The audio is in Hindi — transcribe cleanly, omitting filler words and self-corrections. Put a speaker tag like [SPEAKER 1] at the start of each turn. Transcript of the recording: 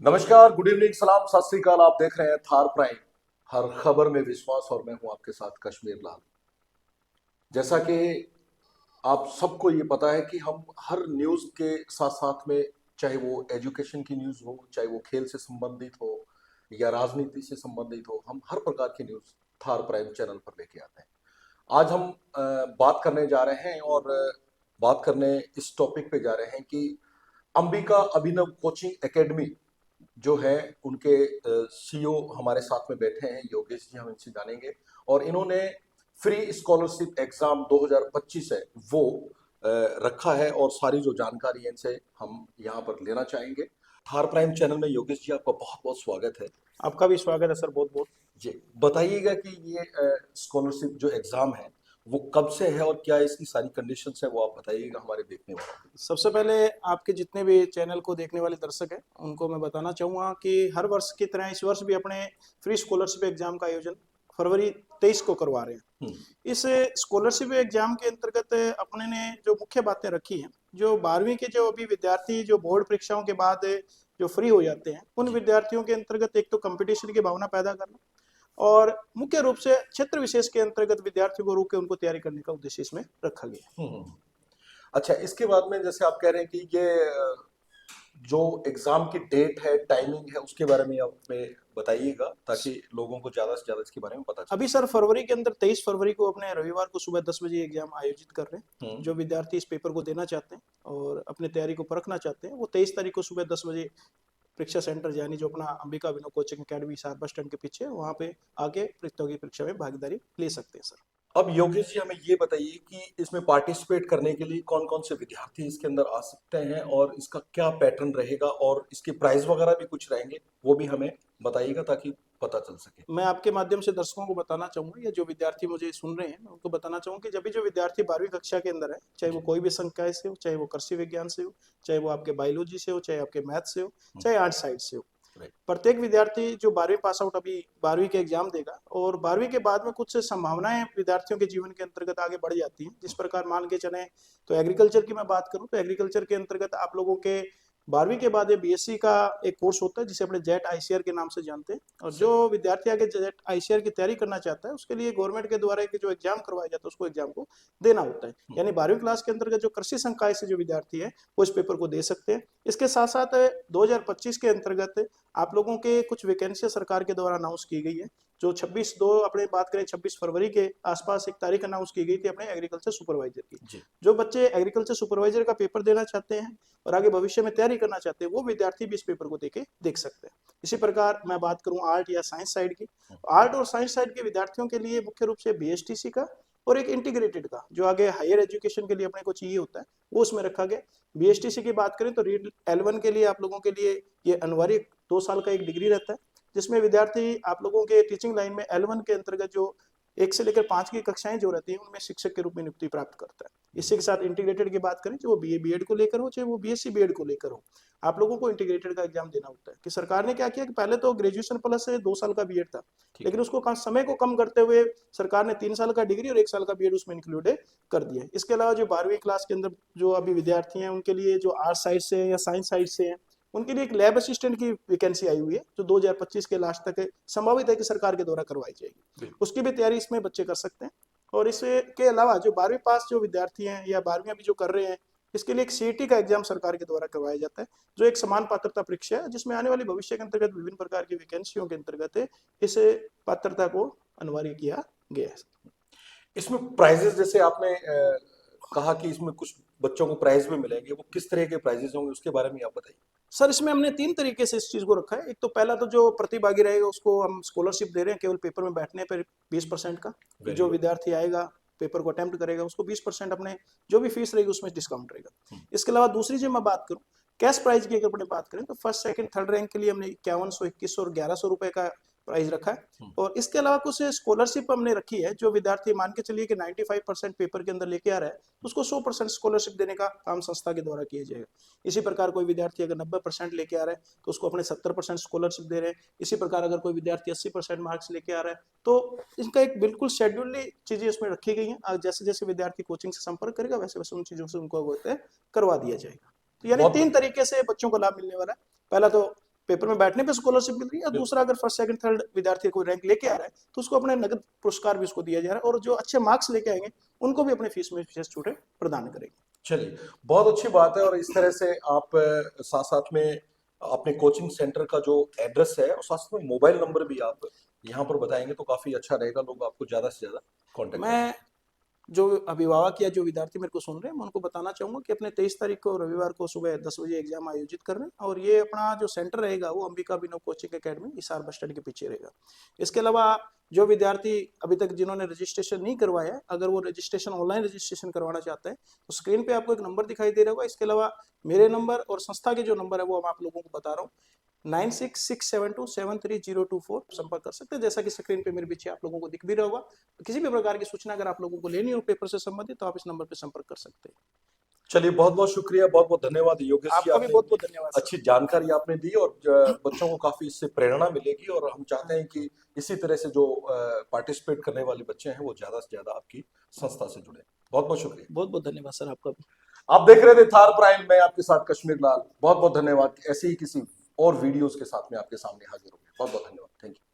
[SPEAKER 1] नमस्कार, गुड इवनिंग, सलाम, सत श्री अकाल। आप देख रहे हैं थार प्राइम, हर खबर में विश्वास। और मैं हूं आपके साथ कश्मीर लाल। जैसा कि आप सबको ये पता है कि हम हर न्यूज़ के साथ साथ में, चाहे वो एजुकेशन की न्यूज़ हो, चाहे वो खेल से संबंधित हो या राजनीति से संबंधित हो, हम हर प्रकार की न्यूज़ थार प्राइम चैनल पर लेके आते हैं। आज हम बात करने जा रहे हैं और बात करने इस टॉपिक पे जा रहे हैं कि अंबिका अभिनव कोचिंग एकेडमी जो है, उनके सीईओ हमारे साथ में बैठे हैं, योगेश जी। हम इनसे जानेंगे और इन्होंने फ्री स्कॉलरशिप एग्जाम 2025 है वो रखा है और सारी जो जानकारी है इनसे हम यहाँ पर लेना चाहेंगे। थार प्राइम चैनल में योगेश जी आपका बहुत बहुत स्वागत है।
[SPEAKER 2] आपका भी स्वागत है सर, बहुत बहुत।
[SPEAKER 1] जी, बताइएगा कि ये स्कॉलरशिप जो एग्जाम है वो कब से है और क्या इसकी सारी कंडीशंस है, वो आप बताइएगा हमारे देखने वालों को।
[SPEAKER 2] सबसे पहले आपके जितने भी चैनल को देखने वाले दर्शक हैं उनको मैं बताना चाहूँगा कि हर वर्ष की तरह इस वर्ष भी अपने फ्री स्कॉलरशिप एग्जाम का आयोजन फरवरी 23 को करवा रहे हैं। इस स्कॉलरशिप एग्जाम के अंतर्गत अपने ने जो मुख्य बातें रखी हैं, जो 12वीं के जो अभी विद्यार्थी जो बोर्ड परीक्षाओं के बाद जो फ्री हो जाते हैं उन
[SPEAKER 1] जी।
[SPEAKER 2] विद्यार्थियों के अंतर्गत एक तो कंपटीशन की भावना पैदा करना और मुख्य रूप से क्षेत्र विशेष के अंतर्गत विद्यार्थियों को रोक के उनको तैयारी करने का उद्देश्य इसमें रखा गया है।
[SPEAKER 1] अच्छा, इसके बाद में जैसे आप कह रहे हैं कि ये जो एग्जाम की डेट है, टाइमिंग है, उसके बारे में आप हमें बताइएगा ताकि लोगों को ज्यादा से ज्यादा इसके बारे में पता चले।
[SPEAKER 2] अभी सर फरवरी के अंदर 23 फरवरी को अपने रविवार को सुबह 10 बजे एग्जाम आयोजित कर रहे हैं।
[SPEAKER 1] हम्म।
[SPEAKER 2] जो विद्यार्थी इस पेपर को देना चाहते हैं और अपने तैयारी को परखना चाहते हैं वो 23 तारीख को सुबह 10 बजे परीक्षा सेंटर यानी जो अपना अंबिका अभिनव कोचिंग अकेडमी सार बस स्टैंड के पीछे वहाँ पे आके प्रतियोगी परीक्षा में भागीदारी ले सकते हैं सर।
[SPEAKER 1] अब योगेश जी हमें ये बताइए कि इसमें पार्टिसिपेट करने के लिए कौन कौन से विद्यार्थी इसके अंदर आ सकते हैं और इसका क्या पैटर्न रहेगा और इसके प्राइस वगैरह भी कुछ रहेंगे, वो भी हमें बताइएगा ताकि पता चल सके।
[SPEAKER 2] मैं आपके माध्यम से दर्शकों को बताना चाहूंगा या जो विद्यार्थी मुझे सुन रहे हैं मैं उनको बताना चाहूंगा कि जब भी जो विद्यार्थी 12वीं कक्षा के अंदर है, चाहे वो
[SPEAKER 1] जी।
[SPEAKER 2] कोई भी संकाय से हो, चाहे वो कृषि विज्ञान से हो, चाहे वो आपके बायोलॉजी से हो, चाहे आपके मैथ से हो,
[SPEAKER 1] हम्म।
[SPEAKER 2] चाहे आर्ट साइड से हो,
[SPEAKER 1] राइट।
[SPEAKER 2] प्रत्येक विद्यार्थी जो 12वीं पास आउट अभी 12वीं के एग्जाम देगा और 12वीं के बाद में कुछ संभावनाएं विद्यार्थियों के जीवन के अंतर्गत आगे बढ़ जाती हैं। जिस प्रकार मान के चले तो एग्रीकल्चर की मैं बात करूं तो एग्रीकल्चर के अंतर्गत आप लोगों के 12वीं के बाद बीएससी का एक कोर्स होता है जिसे अपने जेट आईसीआर के नाम से जानते हैं। और जो
[SPEAKER 1] सही बात।
[SPEAKER 2] विद्यार्थी आगे जेट आईसीआर की तैयारी करना चाहता है उसके लिए गवर्नमेंट के द्वारा जो एग्जाम करवाया जाता है उसको एग्जाम को देना होता है। यानी 12वीं क्लास के अंतर्गत जो कृषि संकाय से जो विद्यार्थी है वो इस पेपर को दे सकते हैं। इसके साथ साथ 2025 के अंतर्गत आप लोगों के कुछ वैकेंसियां सरकार के द्वारा अनाउंस की गई है। जो 26/2 अपने बात करें 26 फरवरी के आसपास एक तारीख अनाउंस की गई थी अपने एग्रीकल्चर सुपरवाइजर की।
[SPEAKER 1] जी।
[SPEAKER 2] जो बच्चे एग्रीकल्चर सुपरवाइजर का पेपर देना चाहते हैं और आगे भविष्य में तैयारी करना चाहते हैं वो विद्यार्थी भी इस पेपर को देके देख सकते हैं। इसी प्रकार मैं बात करूं आर्ट या साइंस साइड की, आर्ट और साइंस साइड के विद्यार्थियों के लिए मुख्य रूप से बीएसटीसी का और एक इंटीग्रेटेड का जो आगे हायर एजुकेशन के लिए अपने को चाहिए होता है वो उसमें रखा गया। बीएसटीसी की बात करें तो रीड L1 के लिए आप लोगों के लिए ये अनिवार्य 2 साल का एक डिग्री रहता है जिसमें विद्यार्थी आप लोगों के टीचिंग लाइन में L1 के अंतर्गत जो 1 से लेकर 5 की कक्षाएं जो रहती हैं उनमें शिक्षक के रूप में नियुक्ति प्राप्त करता है। इसी के साथ इंटीग्रेटेड की बात करें चाहे वो बीए बीएड को लेकर हो चाहे वो बीएससी बीएड को लेकर हो, आप लोगों को इंटीग्रेटेड का एग्जाम देना होता है। कि सरकार ने क्या किया कि पहले तो ग्रेजुएशन प्लस 2 साल का बीएड था,
[SPEAKER 1] ठीक
[SPEAKER 2] लेकिन
[SPEAKER 1] है।
[SPEAKER 2] उसको समय को कम करते हुए सरकार ने 3 साल का डिग्री और 1 साल का बीएड उसमें इंक्लूड कर दिया है। इसके अलावा जो 12वीं क्लास के अंदर जो अभी विद्यार्थी हैं उनके लिए जो आर्ट साइड से या साइंस साइड से हैं उनके लिए एक लैब असिस्टेंट की वैकेंसी आई हुई है जो 2025 के लास्ट तक संभावित है कि सरकार के द्वारा करवाई जाएगी।
[SPEAKER 1] बिल्कुल।
[SPEAKER 2] उसकी भी तैयारी इसमें बच्चे कर सकते हैं। और इसके अलावा जो 12वीं पास जो विद्यार्थी हैं या 12वीं अभी जो कर रहे हैं इसके लिए एक सीईटी का एग्जाम सरकार के द्वारा करवाया जाता है जो एक समान पात्रता परीक्षा है जिसमें आने वाली भविष्य के अंतर्गत विभिन्न प्रकार की वैकेंसियों के अंतर्गत इस पात्रता को अनिवार्य किया गया है।
[SPEAKER 1] इसमें प्राइजेस जैसे आपने कहा कि इसमें कुछ बच्चों को प्राइज भी मिलेंगे, वो किस तरह के प्राइजेस होंगे उसके बारे में आप बताइए।
[SPEAKER 2] सर इसमें हमने 3 तरीके से इस चीज को रखा है। एक तो पहला तो जो प्रतिभागी रहेगा उसको हम स्कॉलरशिप दे रहे हैं केवल पेपर में बैठने पर 20% का।
[SPEAKER 1] वेरी
[SPEAKER 2] जो
[SPEAKER 1] गुड।
[SPEAKER 2] विद्यार्थी आएगा पेपर को अटेम्प्ट करेगा उसको 20% अपने जो भी फीस रहेगी उसमें डिस्काउंट रहेगा। इसके अलावा दूसरी जो मैं बात करूँ कैश प्राइज की अगर अपने बात करें तो फर्स्ट सेकंड थर्ड रैंक के लिए हमने 5100 2100 और 1100 रुपए का प्राइज रखा है। और इसके अलावा कुछ स्कॉलरशिप हमने रखी है जो विद्यार्थी मान के चलिए कि 95% पेपर के अंदर लेके आ रहा है तो उसको 100% स्कॉलरशिप देने का काम संस्था के द्वारा किया जाएगा। इसी प्रकार कोई विद्यार्थी अगर 90% लेके आ रहा है तो उसको अपने 70% स्कॉलरशिप दे रहे हैं। इसी प्रकार अगर कोई विद्यार्थी 80% मार्क्स लेके आ रहा है तो इनका एक बिल्कुल शेड्यूल्ड चीजें इसमें रखी गई हैं। जैसे जैसे विद्यार्थी कोचिंग से संपर्क करेगा वैसे वैसे उन चीजों से उनको अवगत करवा दिया जाएगा। तो यानी
[SPEAKER 1] बहुत
[SPEAKER 2] 3
[SPEAKER 1] बढ़िया।
[SPEAKER 2] तरीके से बच्चों को लाभ मिलने वाला है। पहला तो पेपर में बैठने पे स्कॉलरशिप मिल रही है, और दूसरा अगर फर्स्ट सेकंड थर्ड विद्यार्थी कोई रैंक लेके आ रहा है तो उसको अपने नगद पुरस्कार भी उसको दिया जा रहा है, और जो अच्छे मार्क्स लेके आएंगे उनको भी अपने फीस में विशेष छूटें प्रदान करेंगे।
[SPEAKER 1] चलिए, बहुत अच्छी बात है। और इस तरह से आप साथ साथ में अपने कोचिंग सेंटर का जो एड्रेस है और साथ साथ में मोबाइल नंबर भी आप यहाँ पर बताएंगे तो काफी अच्छा रहेगा, लोग आपको ज्यादा से ज्यादा कांटेक्ट करें।
[SPEAKER 2] मैं जो अभिभावक या जो विद्यार्थी मेरे को सुन रहे हैं, मैं उनको बताना चाहूंगा कि अपने 23 तारीख को रविवार को सुबह 10 बजे एग्जाम आयोजित कर रहे हैं, और ये अपना जो सेंटर रहेगा वो Ambika Abhinav coaching academy Hisar bus stand के पीछे रहेगा। इसके अलावा जो विद्यार्थी अभी तक जिन्होंने रजिस्ट्रेशन नहीं करवाया है, अगर वो रजिस्ट्रेशन ऑनलाइन रजिस्ट्रेशन करवाना चाहते हैं तो स्क्रीन पे आपको एक नंबर दिखाई दे रहा होगा। इसके अलावा मेरे नंबर और संस्था के जो नंबर है वो मैं आप लोगों को बता रहा हूँ, 9667273024 संपर्क कर सकते हैं। जैसा कि स्क्रीन पे मेरे पीछे आप लोगों को दिख भी रहा होगा। किसी भी प्रकार की सूचना अगर आप लोगों को लेनी हो पेपर से संबंधित तो आप इस नंबर पे संपर्क कर सकते हैं।
[SPEAKER 1] चलिए, बहुत बहुत शुक्रिया, बहुत बहुत धन्यवाद योगेश जी,
[SPEAKER 2] आपका भी
[SPEAKER 1] आपने
[SPEAKER 2] बहुत बहुत धन्यवाद सर।
[SPEAKER 1] अच्छी जानकारी आपने दी और बच्चों को काफी इससे प्रेरणा मिलेगी। और हम चाहते हैं कि इसी तरह से जो पार्टिसिपेट करने वाले बच्चे हैं वो ज्यादा से ज्यादा आपकी संस्था से जुड़े। बहुत बहुत शुक्रिया।
[SPEAKER 2] बहुत बहुत धन्यवाद सर आपका भी।
[SPEAKER 1] आप देख रहे थे थार प्राइम, में आपके साथ कश्मीर लाल। बहुत बहुत धन्यवाद। ऐसे ही किसी और वीडियोस के साथ में आपके सामने हाजिर होंगे। बहुत बहुत धन्यवाद। Thank you.